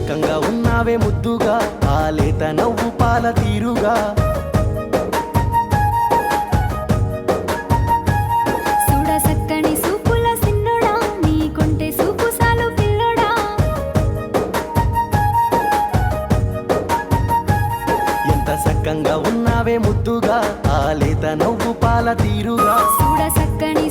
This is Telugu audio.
సక్కంగా ఉన్నావే ముద్దుగా ఆ లేత నవ్వు పాల తీరుగా చూడ సక్కని సూపుల సిన్నోడా నీ కొంటె సూపు సాలు పిల్లోడా ఎంత సక్కంగా ఉన్నావే ముద్దుగా ఆ లేత నవ్వు పాల తీరుగా చూడ సక్కని